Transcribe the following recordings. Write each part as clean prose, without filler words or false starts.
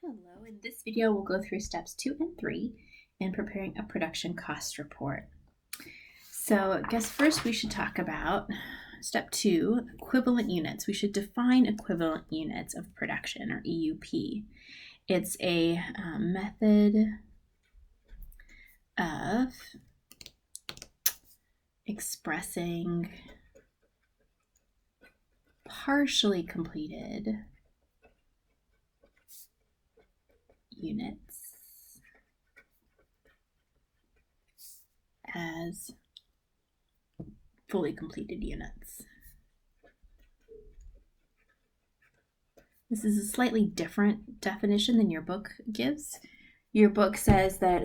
Hello, in this video we'll go through steps 2 and 3 in preparing a production cost report. So I guess first we should talk about step 2, equivalent units. We should define equivalent units of production, or EUP. It's a method of expressing partially completed units as fully completed units. This is a slightly different definition than your book gives. Your book says that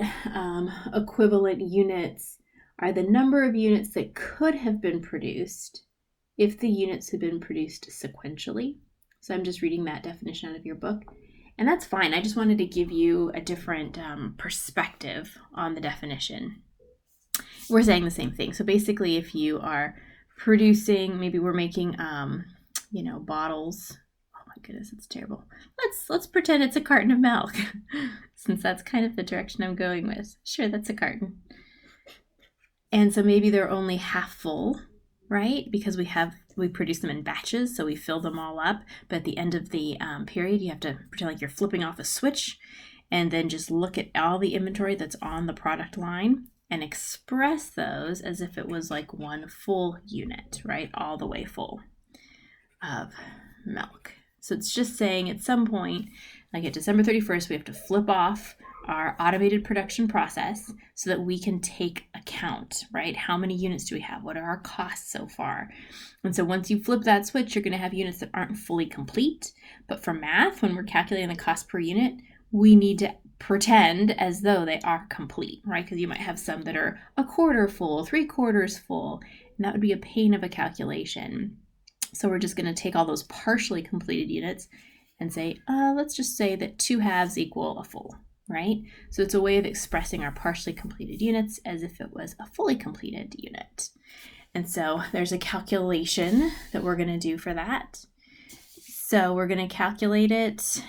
equivalent units are the number of units that could have been produced if the units had been produced sequentially. So I'm just reading that definition out of your book. And that's fine. I just wanted to give you a different perspective on the definition. We're saying the same thing. So basically, if you are producing, maybe we're making, bottles. Oh my goodness, it's terrible. Let's pretend it's a carton of milk, since that's kind of the direction I'm going with. Sure, that's a carton. And so maybe they're only half full, right? Because we produce them in batches, so we fill them all up. But at the end of the period, you have to pretend like you're flipping off a switch and then just look at all the inventory that's on the product line and express those as if it was like one full unit, right? All the way full of milk. So it's just saying at some point, like at December 31st, we have to flip off our automated production process so that we can take account, right? How many units do we have? What are our costs so far? And so once you flip that switch, you're going to have units that aren't fully complete. But for math, when we're calculating the cost per unit, we need to pretend as though they are complete, right? Because you might have some that are a quarter full, 3/4 full, and that would be a pain of a calculation. So we're just going to take all those partially completed units and say, let's just say that 2 halves equal a full, right? So it's a way of expressing our partially completed units as if it was a fully completed unit. And so there's a calculation that we're going to do for that. So we're going to calculate it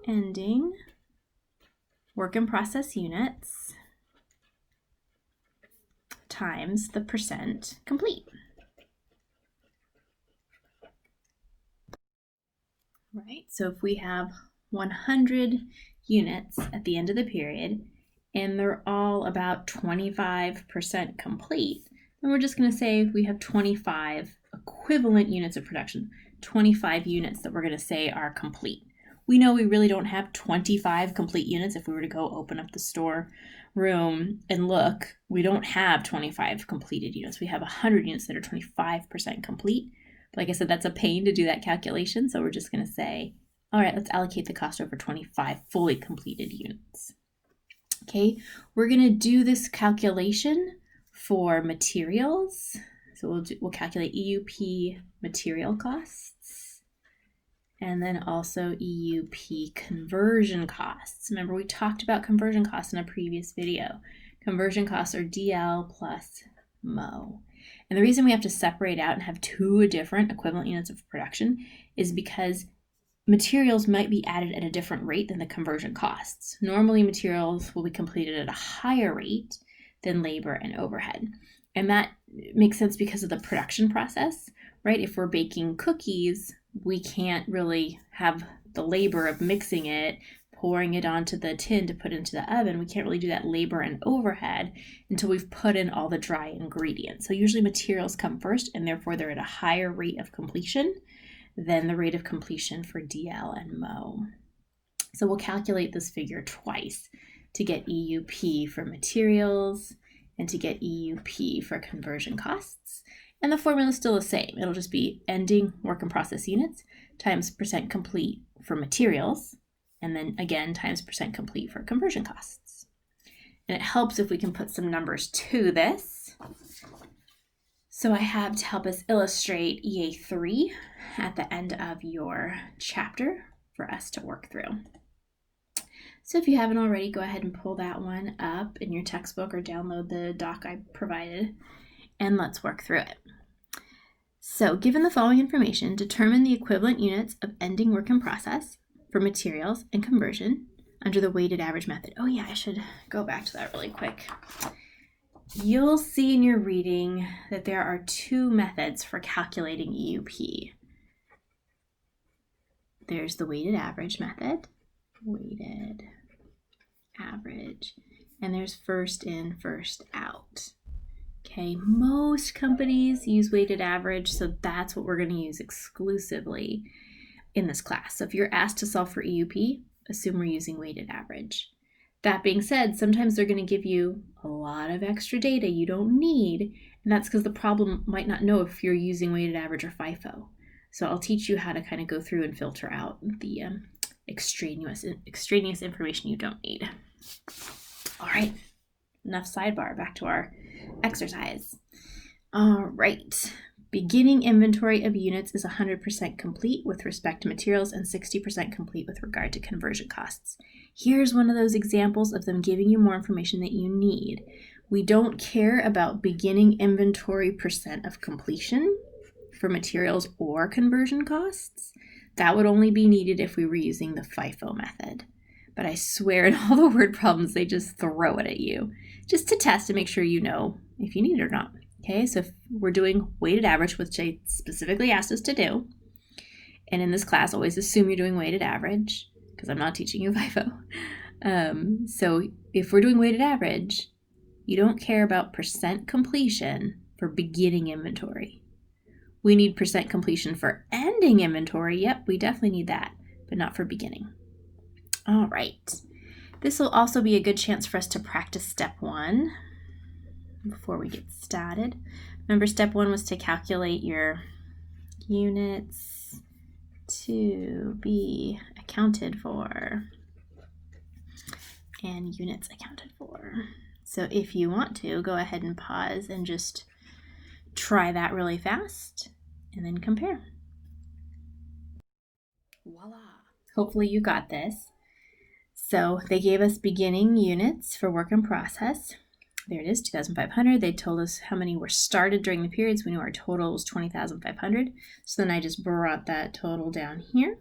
ending work in process units times the percent complete. Right, so if we have 100 units at the end of the period and they're all about 25% complete, then we're just going to say we have 25 equivalent units of production, 25 units that we're going to say are complete. We know we really don't have 25 complete units. If we were to go open up the store room and look, we don't have 25 completed units. We have 100 units that are 25% complete. But like I said, that's a pain to do that calculation. So we're just going to say, all right, let's allocate the cost over 25 fully completed units. Okay, we're going to do this calculation for materials. So we'll calculate EUP material costs. And then also EUP conversion costs. Remember, we talked about conversion costs in a previous video. Conversion costs are DL plus MO. And the reason we have to separate out and have 2 different equivalent units of production is because materials might be added at a different rate than the conversion costs. Normally, materials will be completed at a higher rate than labor and overhead. And that makes sense because of the production process, right? If we're baking cookies, we can't really have the labor of mixing it, pouring it onto the tin to put into the oven. We can't really do that labor and overhead until we've put in all the dry ingredients. So usually materials come first, and therefore they're at a higher rate of completion than the rate of completion for DL and MO. So we'll calculate this figure twice to get EUP for materials and to get EUP for conversion costs. And the formula is still the same. It'll just be ending work in process units times percent complete for materials, and then again times percent complete for conversion costs. And it helps if we can put some numbers to this. So I have, to help us illustrate, EA3 at the end of your chapter for us to work through. So if you haven't already, go ahead and pull that one up in your textbook or download the doc I provided, and let's work through it. So given the following information, determine the equivalent units of ending work in process for materials and conversion under the weighted average method. Oh yeah, I should go back to that really quick. You'll see in your reading that there are two methods for calculating EUP. There's the weighted average method, weighted average, and there's first in, first out. Okay, most companies use weighted average, so that's what we're going to use exclusively in this class. So if you're asked to solve for EUP, assume we're using weighted average. That being said, sometimes they're going to give you a lot of extra data you don't need, and that's because the problem might not know if you're using weighted average or FIFO. So I'll teach you how to kind of go through and filter out the extraneous information you don't need. All right, enough sidebar, back to our exercise. All right, beginning inventory of units is 100% complete with respect to materials and 60% complete with regard to conversion costs. Here's one of those examples of them giving you more information that you need. We don't care about beginning inventory percent of completion for materials or conversion costs. That would only be needed if we were using the FIFO method. But I swear in all the word problems, they just throw it at you just to test and make sure you know if you need it or not. Okay, so if we're doing weighted average, which I specifically asked us to do, and in this class, always assume you're doing weighted average because I'm not teaching you FIFO. So if we're doing weighted average, you don't care about percent completion for beginning inventory. We need percent completion for ending inventory. Yep, we definitely need that, but not for beginning. All right. This will also be a good chance for us to practice step one before we get started. Remember, step one was to calculate your units to be accounted for and units accounted for. So if you want to, go ahead and pause and just try that really fast and then compare. Voila. Hopefully you got this. So they gave us beginning units for work in process. There it is, 2,500. They told us how many were started during the periods. We knew our total was 20,500. So then I just brought that total down here.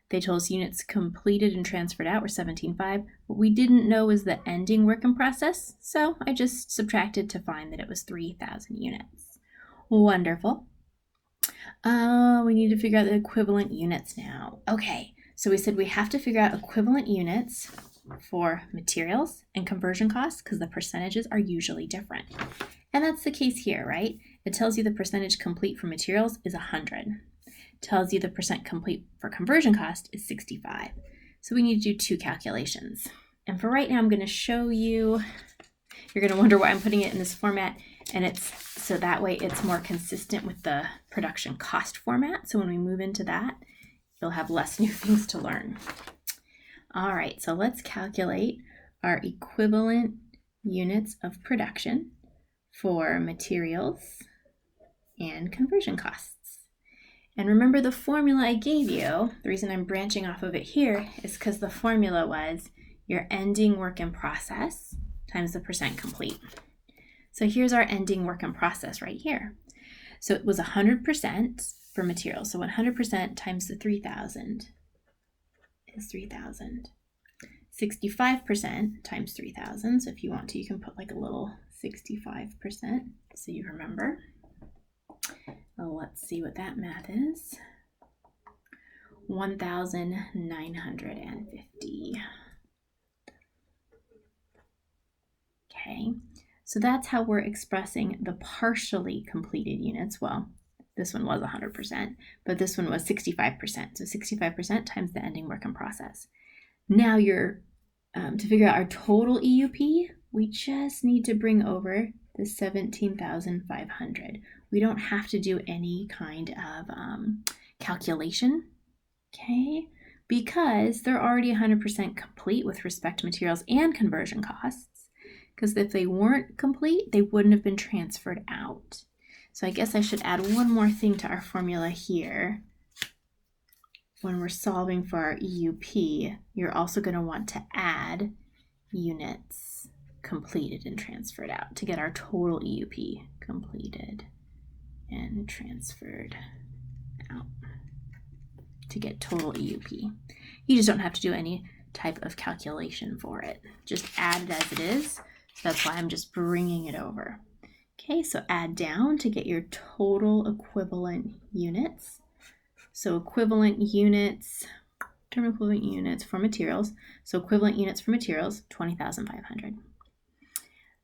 They told us units completed and transferred out were 17,500. What we didn't know was the ending work in process. So I just subtracted to find that it was 3,000 units. Wonderful. We need to figure out the equivalent units now. Okay, so we said we have to figure out equivalent units for materials and conversion costs because the percentages are usually different. And that's the case here, right? It tells you the percentage complete for materials is 100. It tells you the percent complete for conversion cost is 65. So we need to do two calculations. And for right now, I'm going to show you, you're going to wonder why I'm putting it in this format, and it's so that way it's more consistent with the production cost format. So when we move into that, you'll have less new things to learn. All right, so let's calculate our equivalent units of production for materials and conversion costs. And remember the formula I gave you, the reason I'm branching off of it here is because the formula was your ending work in process times the percent complete. So here's our ending work in process right here. So it was 100% for materials. So 100% times the 3,000 is 3,000. 65% times 3,000. So if you want to, you can put like a little 65% so you remember. Well, let's see what that math is. 1,950. Okay, so that's how we're expressing the partially completed units. Well, this one was 100%, but this one was 65%. So 65% times the ending work in process. Now to figure out our total EUP, we just need to bring over the 17,500. We don't have to do any kind of calculation, okay? Because they're already 100% complete with respect to materials and conversion costs. Because if they weren't complete, they wouldn't have been transferred out. So I guess I should add one more thing to our formula here. When we're solving for our EUP, you're also going to want to add units completed and transferred out to get our total EUP completed and transferred out to get total EUP. You just don't have to do any type of calculation for it. Just add it as it is. So that's why I'm just bringing it over. Okay, so add down to get your total equivalent units. So equivalent units, term equivalent units for materials. So equivalent units for materials, 20,500.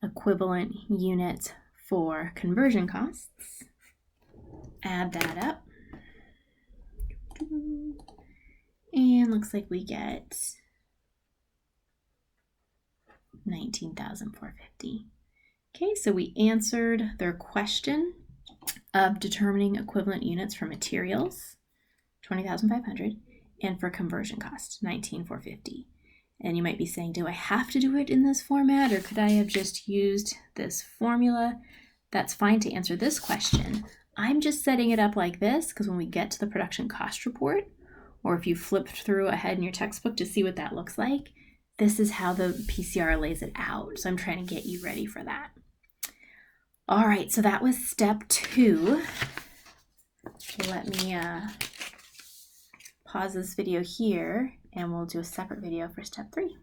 Equivalent units for conversion costs. Add that up. And looks like we get 19,450. Okay, so we answered their question of determining equivalent units for materials, 20,500, and for conversion cost, 19,450. And you might be saying, do I have to do it in this format, or could I have just used this formula? That's fine to answer this question. I'm just setting it up like this because when we get to the production cost report, or if you flipped through ahead in your textbook to see what that looks like, this is how the PCR lays it out. So I'm trying to get you ready for that. All right, so that was step 2. Let me pause this video here and we'll do a separate video for step 3.